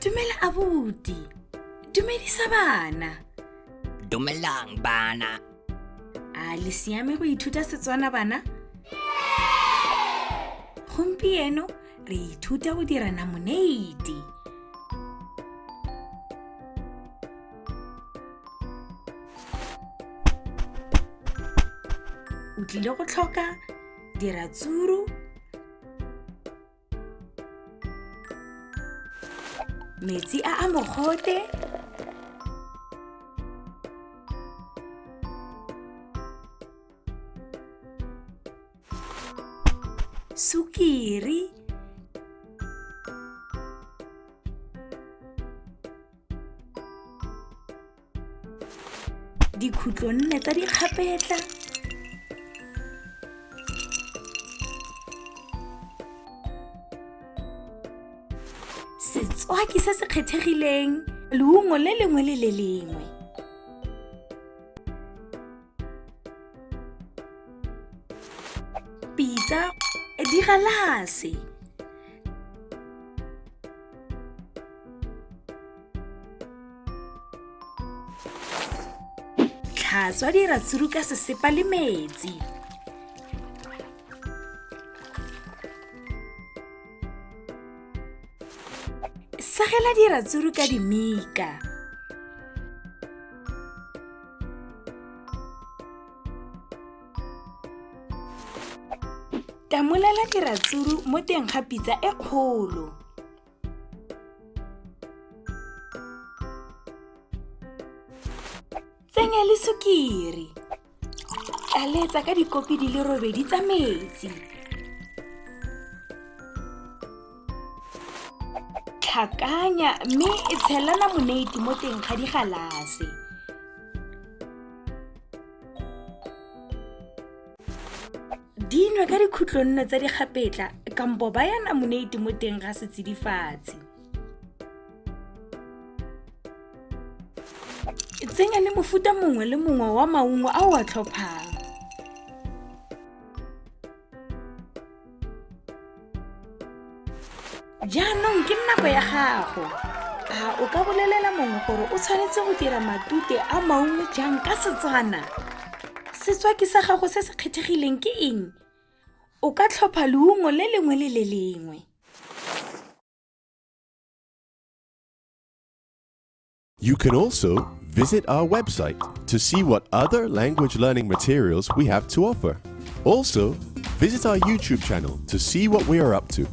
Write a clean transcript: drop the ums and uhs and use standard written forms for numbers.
Dumela abuti. Dumedisa bana. Dumelang bana. A le siame go ithuta Setswana bana? Gompieno re ithuta go dira namoneiti. O tlile go tlhoka diratsuru, metsi a mogote, sukiri, dikhutlo-nne tsa dikgapetla, setswaki se se kgethegileng, leungo le lengwe le le lengwe. Pitsa di galase. Tlhatswa diratsuru ka sesepa le metsi. Sagela diratsuru ka dimika. Tamolela diratsuru mo teng ga pitsa e kgolo. Tsenya le sukiri. Tlaletsa ka dikopi di le 8 tsa metsi. Tlhakanya mme e tshela namoneiti mo teng ga digalase. Dinwa ka dikhutlo-nne tsa dikgapetla kampo baya namoneiti mo teng ga setsidifatsi. Tsenya le mofuta mongwe le mongwe wa maungo a o a tlhophang. Jaanong ke nako ya gago. A o ka bolelela mongwe gore o tshwanetse go dira matute a maungo jang ka Setswana? Setswaki sa gago se se kgethegileng ke eng? O ka tlhopha leungo le lengwe le le lengwe. You can also visit our website to see what other language learning materials we have to offer. Also, visit our YouTube channel to see what we are up to.